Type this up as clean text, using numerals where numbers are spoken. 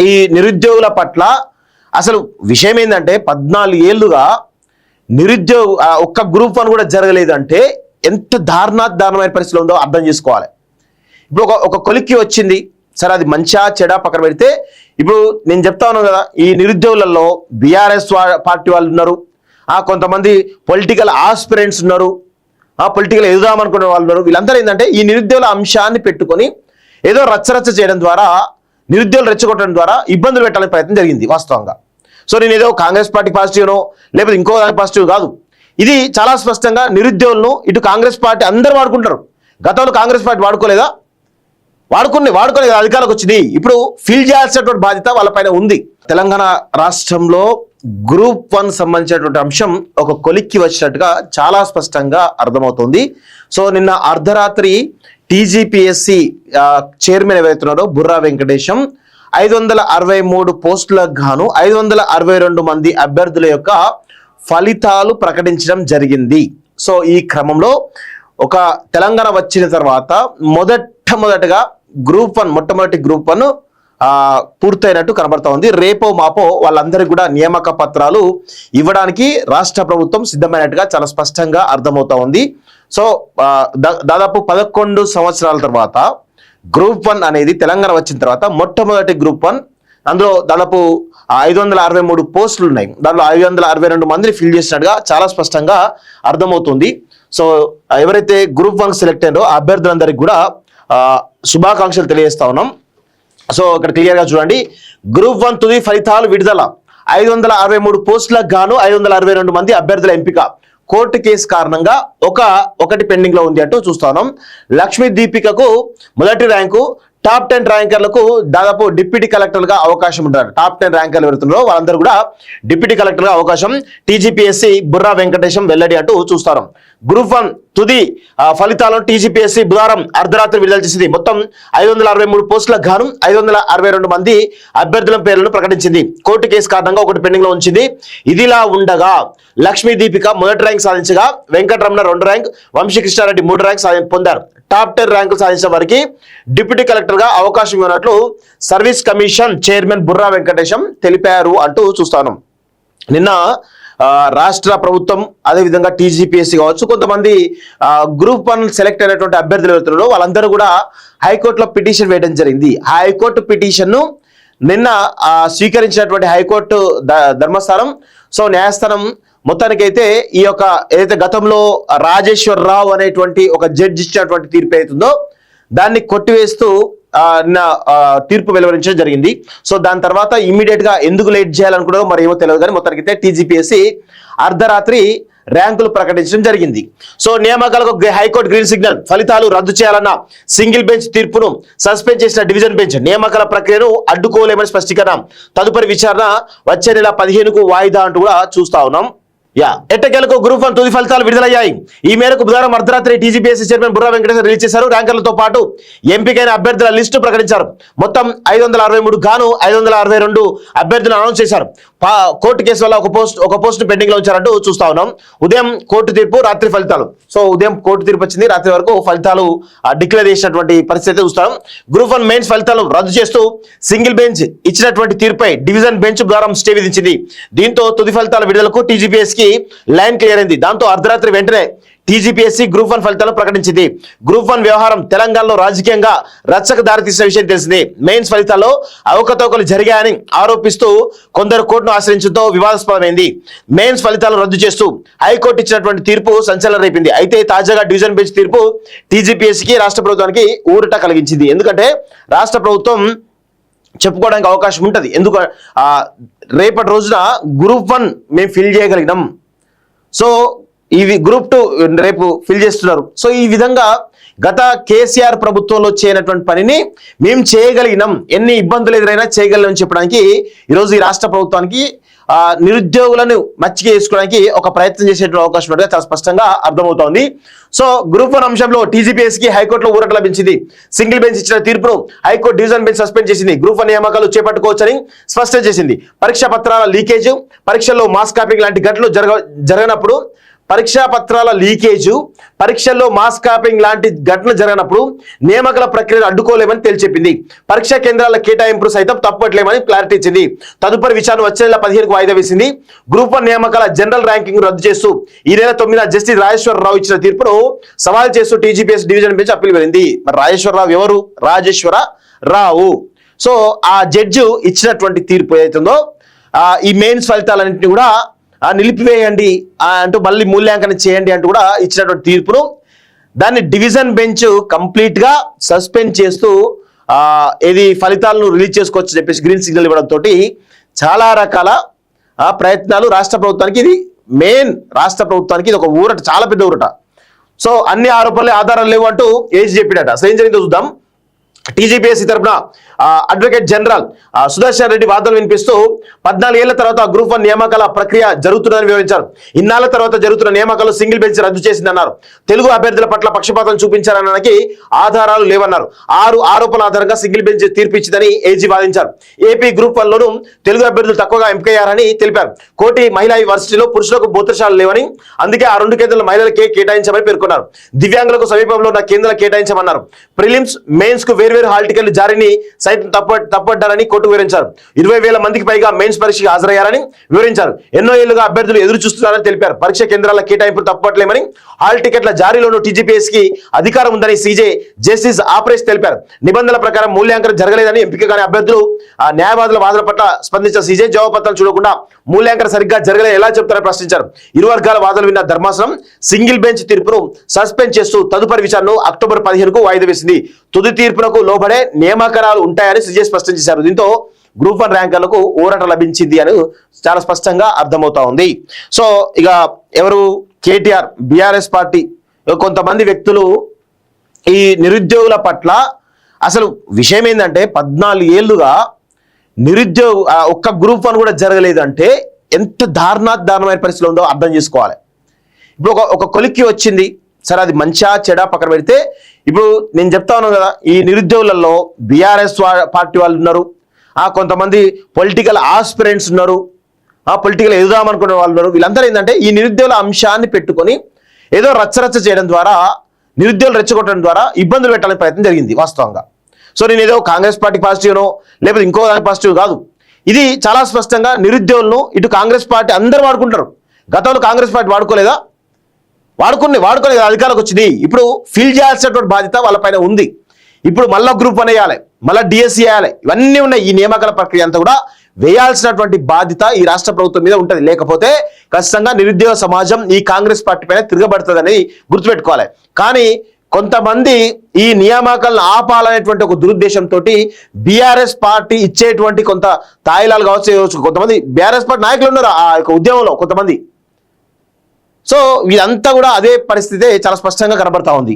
ఈ నిరుద్యోగుల పట్ల అసలు విషయం ఏంటంటే 14 ఏళ్లుగా నిరుద్యోగ ఒక్క గ్రూప్ 1 కూడా జరగలేదంటే ఎంత దారుణమైన పరిస్థితిలో ఉందో అర్థం చేసుకోవాలి. ఇప్పుడు ఒక కొలిక్కి వచ్చింది సరే, అది మంచిగా చెడా పక్కన పెడితే, ఇప్పుడు నేను చెప్తా ఉన్నాను కదా, ఈ నిరుద్యోగులలో బీఆర్ఎస్ పార్టీ వాళ్ళు ఉన్నారు, కొంతమంది పొలిటికల్ ఆస్పిరెంట్స్ ఉన్నారు, పొలిటికల్ ఎదుగుదామనుకునే వాళ్ళు ఉన్నారు. వీళ్ళందరూ ఏంటంటే ఈ నిరుద్యోగుల అంశాన్ని పెట్టుకొని ఏదో రచ్చరచ్చ చేయడం ద్వారా, నిరుద్యోగులు రెచ్చగొట్టడం ద్వారా ఇబ్బందులు పెట్టాలని ప్రయత్నం జరిగింది వాస్తవంగా. సో నేను ఏదో కాంగ్రెస్ పార్టీ పాజిటివ్నో లేకపోతే ఇంకో పాజిటివ్ కాదు, ఇది చాలా స్పష్టంగా నిరుద్యోగులను ఇటు కాంగ్రెస్ పార్టీ అందరూ వాడుకుంటారు. గతంలో కాంగ్రెస్ పార్టీ వాడుకోలేదా? వాడుకోలేదు, అధికారులకు వచ్చింది. ఇప్పుడు ఫిల్ చేయాల్సినటువంటి బాధ్యత వాళ్ళపైన ఉంది. తెలంగాణ రాష్ట్రంలో గ్రూప్ 1 సంబంధించినటువంటి అంశం ఒక కొలిక్కి వచ్చినట్టుగా చాలా స్పష్టంగా అర్థమవుతుంది. సో నిన్న అర్ధరాత్రి టీజీపీఎస్సీ చైర్మన్ ఎవరైతున్నారో బుర్రా వెంకటేశం 563 పోస్టులకు గాను 562 మంది అభ్యర్థుల యొక్క ఫలితాలు ప్రకటించడం జరిగింది. సో ఈ క్రమంలో ఒక తెలంగాణ వచ్చిన తర్వాత మొదటగా గ్రూప్ 1 మొట్టమొదటి గ్రూప్ 1 పూర్తయినట్టు కనబడతా ఉంది. రేపో మాపో వాళ్ళందరికీ కూడా నియామక పత్రాలు ఇవ్వడానికి రాష్ట్ర ప్రభుత్వం సిద్ధమైనట్టుగా చాలా స్పష్టంగా అర్థమవుతా ఉంది. సో దాదాపు 11 సంవత్సరాల తర్వాత గ్రూప్ 1 అనేది తెలంగాణ వచ్చిన తర్వాత మొట్టమొదటి గ్రూప్ 1, అందులో దాదాపు 563 పోస్టులు ఉన్నాయి. దాంట్లో 562 మందిని ఫిల్ చేసినట్టుగా చాలా స్పష్టంగా అర్థమవుతుంది. సో ఎవరైతే గ్రూప్ 1 సెలెక్ట్ అయ్యారో ఆ అభ్యర్థులందరికీ కూడా శుభాకాంక్షలు తెలియజేస్తా ఉన్నాం. సో ఇక్కడ క్లియర్గా చూడండి, గ్రూప్ 1 తుది ఫలితాలు విడుదల. 563 పోస్టులకు గాను 562 మంది అభ్యర్థుల ఎంపిక. కోర్టు కేసు కారణంగా ఒకటి పెండింగ్ లో ఉంది అంటూ చూస్తా ఉన్నాం. లక్ష్మీ దీపికకు మొదటి ర్యాంకు, టాప్ 10 ర్యాంకర్లకు దాదాపు డిప్యూటీ కలెక్టర్గా అవకాశం ఉంటారు. టాప్ 10 ర్యాంకర్లు ఎవరుతున్నారో వాళ్ళందరూ కూడా డిప్యూటీ కలెక్టర్గా అవకాశం. టీజీపీఎస్సీ బుర్రా వెంకటేశం వెల్లడి అంటూ చూస్తారు. గ్రూప్ 1 తుది ఫలితాలను టీజీపీఎస్సీ బుధవారం అర్ధరాత్రి విడుదల చేసింది. మొత్తం 563 పోస్టులకు గాను 562 మంది అభ్యర్థుల పేర్లను ప్రకటించింది. కోర్టు కేసు కారణంగా ఒకటి పెండింగ్ లో ఉంచింది. ఇదిలా ఉండగా లక్ష్మీ దీపిక మొదటి ర్యాంక్ సాధించగా, వెంకటరమణ 2 ర్యాంక్, వంశీకృష్ణారెడ్డి 3 ర్యాంక్ పొందారు. టాప్ 10 ర్యాంకులు సాధించిన వారికి డిప్యూటీ కలెక్టర్ గా అవకాశం ఇవ్వనట్లు service commission chairman Burra Venkatesham తెలిపారు అంటూ చూస్తాను. నిన్న రాష్ట్ర ప్రభుత్వం అదేవిధంగా టీజీపీఎస్సీ కావచ్చు, కొంతమంది గ్రూప్ 1 సెలెక్ట్ అయినటువంటి అభ్యర్థులు ఎవరుతున్నారో వాళ్ళందరూ కూడా హైకోర్టులో పిటిషన్ వేయడం జరిగింది. ఆ హైకోర్టు పిటిషన్ను నిన్న స్వీకరించినటువంటి హైకోర్టు ధర్మస్థానం, సో న్యాయస్థానం మొత్తానికైతే ఈ యొక్క ఏదైతే గతంలో రాజేశ్వరరావు అనేటువంటి ఒక జడ్జి ఇచ్చినటువంటి తీర్పు అవుతుందో దాన్ని కొట్టివేస్తూ నిన్న తీర్పు వెలువరించడం జరిగింది. సో దాని తర్వాత ఇమ్మీడియట్ గా ఎందుకు లేట్ చేయాలనుకున్నారో మరి ఏమో తెలియదు, కానీ మొత్తానికైతే టీజీపీఎస్సీ అర్ధరాత్రి ర్యాంకులు ప్రకటించడం జరిగింది. సో నియామకాలకు హైకోర్టు గ్రీన్ సిగ్నల్. ఫలితాలు రద్దు చేయాలన్న సింగిల్ బెంచ్ తీర్పును సస్పెండ్ చేసిన డివిజన్ బెంచ్. నియామకాల ప్రక్రియను అడ్డుకోలేమని స్పష్టీకరణ. తదుపరి విచారణ వచ్చే నెల 15కు వాయిదా అంటూ కూడా చూస్తా ఉన్నాం. ఎట్టకేలకు గ్రూప్ 1 తుది ఫలితాలు విడుదలయ్యాయి. ఈ మేరకు బుధవారం అర్ధరాత్రి TGPSC chairman Burra Venkateswara release చేశారు. ర్యాంకర్లతో పాటు ఎంపికైన అభ్యర్థుల లిస్టు ప్రకటించారు. మొత్తం 563 గాను 562 అభ్యర్థులను అనౌన్స్ చేశారు. కోర్టు కేసు వల్ల ఒక పోస్ట్ పెండింగ్ లో ఉంచారంటూ చూస్తా ఉన్నాం. ఉదయం కోర్టు తీర్పు, రాత్రి ఫలితాలు. సో ఉదయం కోర్టు తీర్పు వచ్చింది, రాత్రి వరకు ఫలితాలు డిక్లేర్ చేసినటువంటి పరిస్థితి చూస్తాం. గ్రూప్ 1 మెయిన్స్ ఫలితాలు రద్దు చేస్తూ సింగిల్ బెంచ్ ఇచ్చినటువంటి తీర్పై డివిజన్ బెంచ్ బుధవారం స్టే విధించింది. దీంతో తుది ఫలితాల విడుదలకు టీజీపీఎస్సీ లైన్ క్లియర్ అయింది. దాంతో అర్ధరాత్రి వెంటనే టీజీపీఎస్సీ గ్రూప్ 1 ఫలితాలను ప్రకటించింది. గ్రూప్ 1 వ్యవహారం తెలంగాణలో రాజకీయంగా రచ్చకు దారితీసిన విషయం తెలిసింది. మెయిన్స్ ఫలితాల్లో అవకతవకలు జరిగాయని ఆరోపిస్తూ కొందరు కోర్టును ఆశ్రయించడంతో వివాదాస్పదమైంది. మెయిన్స్ ఫలితాలను రద్దు చేస్తూ హైకోర్టు ఇచ్చినటువంటి తీర్పు సంచలనం రేపింది. అయితే తాజాగా డివిజన్ బెంచ్ తీర్పు టీజీపీఎస్సీకి రాష్ట్ర ప్రభుత్వానికి ఊరట కలిగించింది. ఎందుకంటే రాష్ట్ర ప్రభుత్వం చెప్పుకోవడానికి అవకాశం ఉంటుంది. ఎందుకు రేపటి రోజున గ్రూప్ 1 మేము ఫిల్ చేయగలిగినాం, సో ఇవి గ్రూప్ 2 రేపు ఫిల్ చేస్తున్నారు. సో ఈ విధంగా గత కేసీఆర్ ప్రభుత్వంలో చేయనటువంటి పనిని మేము చేయగలిగినాం, ఎన్ని ఇబ్బందులు ఎదురైనా చేయగలిగినాం చెప్పడానికి ఈరోజు ఈ రాష్ట్ర ప్రభుత్వానికి నిరుద్యోగులను మచ్చిక చేసుకోవడానికి ఒక ప్రయత్నం చేసేటువంటి అవకాశం ఉన్నట్టుగా చాలా స్పష్టంగా అర్థమవుతోంది. సో గ్రూప్ 1 అంశంలో టీజీపీఎస్సీకి హైకోర్టులో ఊరట లభించింది. సింగిల్ బెంచ్ ఇచ్చిన తీర్పును హైకోర్టు డివిజన్ బెంచ్ సస్పెండ్ చేసింది. గ్రూప్ 1 నియామకాలు చేపట్టుకోవచ్చని స్పష్టం చేసింది. పరీక్షా పత్రాల లీకేజ్, పరీక్షల్లో మాస్ కాపింగ్ లాంటి ఘటనలు జరగనప్పుడు పరీక్షా పత్రాల లీకేజు, పరీక్షల్లో మాస్ కాపింగ్ లాంటి ఘటన జరిగినప్పుడు నియామకాల ప్రక్రియను అడ్డుకోలేమని తేల్చెప్పింది. పరీక్షా కేంద్రాల కేటాయింపులు సైతం తప్పట్లేమని క్లారిటీ ఇచ్చింది. తదుపరి విచారణ వచ్చే నెల 15కు వాయిదా వేసింది. గ్రూప్ 1 నియామకాల జనరల్ ర్యాంకింగ్ రద్దు చేస్తూ ఈ నెల 9న జస్టిస్ రాజేశ్వరరావు ఇచ్చిన తీర్పును సవాల్ చేస్తూ టీజీపీఎస్ డివిజన్ బెంచ్ అప్పీల్ వెళ్ళింది. మరి రాజేశ్వరరావు ఎవరు? రాజేశ్వరరావు. సో ఆ జడ్జి ఇచ్చినటువంటి తీర్పు ఏదైతుందో ఈ మెయిన్స్ ఫలితాలన్నింటినీ కూడా నిలిపివేయండి అంటూ మళ్ళీ మూల్యాంకనం చేయండి అంటూ కూడా ఇచ్చినటువంటి తీర్పును దాన్ని డివిజన్ బెంచ్ కంప్లీట్ గా సస్పెండ్ చేస్తూ ఏది ఫలితాలను రిలీజ్ చేసుకోవచ్చు చెప్పేసి గ్రీన్ సిగ్నల్ ఇవ్వడంతో చాలా రకాల ప్రయత్నాలు రాష్ట్ర ప్రభుత్వానికి ఇది మెయిన్ రాష్ట్ర ప్రభుత్వానికి ఇది ఒక ఊరట, చాలా పెద్ద ఊరట. సో అన్ని ఆరోపణలు ఆధారాలు లేవు అంటూ ఏజీ చెప్పినట. అసలు ఏం జరిగిందో చూద్దాం. టీజీపీఎస్సీ తరఫున అడ్వకేట్ జనరల్ సుదర్శన్ రెడ్డి వాదనలు వినిపిస్తూ 14 ఏళ్ల తర్వాత గ్రూప్ 1 నియామకాల ప్రక్రియ జరుగుతుందని వివరించారు. ఇన్నాళ్ల తర్వాత జరుగుతున్న నియామకాలు సింగిల్ బెంచ్ రద్దు చేసిందన్నారు. తెలుగు అభ్యర్థుల పట్ల పక్షపాతం చూపించారనడానికి ఆధారాలు లేవన్నారు. 6 ఆరోపణల ఆధారంగా సింగిల్ బెంచ్ తీర్పిచ్చిందని ఏజీ వాదించారు. ఏపీ గ్రూప్ 1లోనూ తెలుగు అభ్యర్థులు తక్కువగా ఎంపికయ్యారని తెలిపారు. కోటి మహిళా యూనివర్సిటీలో పురుషులకు బోధశాలలు లేవని, అందుకే ఆ 2 కేంద్రాల మహిళలకే కేటాయించామని పేర్కొన్నారు. దివ్యాంగులకు సమీపంలో ఉన్న కేంద్రాలు కేటాయించామన్నారు. ప్రిలిమ్స్ మెయిన్స్ కు వేర్వేరు హాల్ టికెట్లు జారీని సైతం తప్పడ్డారని కోర్టు వివరించారు. 20,000 మందికి పైగా మెయిన్స్ పరీక్షకు హాజరయ్యారని వివరించారు. ఎన్నో ఏళ్లుగా అభ్యర్థులు ఎదురు చూస్తున్నారని తెలిపారు. పరీక్ష కేంద్రాల కేటాయింపు తప్పట్లేమని, హాల్ టికెట్ల జారీలోనూ టీజీపీఎస్ కి అధికారం ఉందని సీజే జస్టిస్ ఆపరేష్ తెలిపారు. నిబంధనల ప్రకారం మూల్యాంకనం జరగలేదని ఎంపిక కాని అభ్యర్థులు న్యాయవాదుల వాదన పట్ల స్పందించిన సీజే జవాబుపత్రాలు చూడకుండా మూల్యాంకనం సరిగ్గా జరగలేదు ఎలా చెప్తారని ప్రశ్నించారు. ఇరు వర్గాల వాదనలు విన్న ధర్మాసనం సింగిల్ బెంచ్ తీర్పును సస్పెండ్ చేస్తూ తదుపరి విచారణను అక్టోబర్ 15కు వాయిదా వేసింది. తుది తీర్పునకు లోబడే నియామకాలు ఉంటాయని సీజే స్పష్టం చేశారు. దీంతో గ్రూప్ 1 ర్యాంకర్లకు ఊరట లభించింది అని చాలా స్పష్టంగా అర్థమవుతా ఉంది. సో ఇక ఎవరు? కేటీఆర్, బీఆర్ఎస్ పార్టీ కొంతమంది వ్యక్తులు ఈ నిరుద్యోగుల పట్ల అసలు విషయం ఏంటంటే 14 ఏళ్లుగా ఒక్క గ్రూప్ 1 కూడా జరగలేదు అంటే ఎంత దారుణమైన పరిస్థితిలో ఉందో అర్థం చేసుకోవాలి. ఇప్పుడు ఒక కొలిక్కి వచ్చింది సరే, అది మంచిగా చెడా పక్కన పెడితే ఇప్పుడు నేను చెప్తా ఉన్నాను కదా, ఈ నిరుద్యోగులలో బీఆర్ఎస్ పార్టీ వాళ్ళు ఉన్నారు, కొంతమంది పొలిటికల్ ఆస్పిరెంట్స్ ఉన్నారు, పొలిటికల్ ఎదుదామనుకునే వాళ్ళు ఉన్నారు. వీళ్ళందరూ ఏంటంటే ఈ నిరుద్యోగుల అంశాన్ని పెట్టుకొని ఏదో రచ్చరచ్చ చేయడం ద్వారా, నిరుద్యోగులు రెచ్చగొట్టడం ద్వారా ఇబ్బందులు పెట్టాలనే ప్రయత్నం జరిగింది వాస్తవంగా. సో నేను ఏదో కాంగ్రెస్ పార్టీ పాజిటివ్నో లేకపోతే ఇంకో దాని పాజిటివ్ కాదు, ఇది చాలా స్పష్టంగా నిరుద్యోగులను ఇటు కాంగ్రెస్ పార్టీ అందరూ వాడుకుంటారు. గతంలో కాంగ్రెస్ పార్టీ వాడుకోలేదా? వాడుకునే అధికారులకు వచ్చింది. ఇప్పుడు ఫిల్ చేయాల్సినటువంటి బాధ్యత వాళ్ళపైన ఉంది. ఇప్పుడు మళ్ళీ గ్రూప్ 1 వేయాలి, మళ్ళీ డిఎస్సీ వేయాలి, ఇవన్నీ ఉన్నాయి. ఈ నియామకాల ప్రక్రియ అంతా కూడా వేయాల్సినటువంటి బాధ్యత ఈ రాష్ట్ర ప్రభుత్వం మీద ఉంటుంది. లేకపోతే ఖచ్చితంగా నిరుద్యోగ సమాజం ఈ కాంగ్రెస్ పార్టీ పైన తిరగబడుతుందని గుర్తుపెట్టుకోవాలి. కానీ కొంతమంది ఈ నియామకాలను ఆపాలనేటువంటి ఒక దురుద్దేశంతో బీఆర్ఎస్ పార్టీ ఇచ్చేటువంటి కొంత తాయిలాలు కావచ్చు, కొంతమంది బీఆర్ఎస్ పార్టీ నాయకులు ఉన్నారు ఆ యొక్క ఉద్యమంలో కొంతమంది. సో ఇదంతా కూడా అదే పరిస్థితే చాలా స్పష్టంగా కనబడతా ఉంది.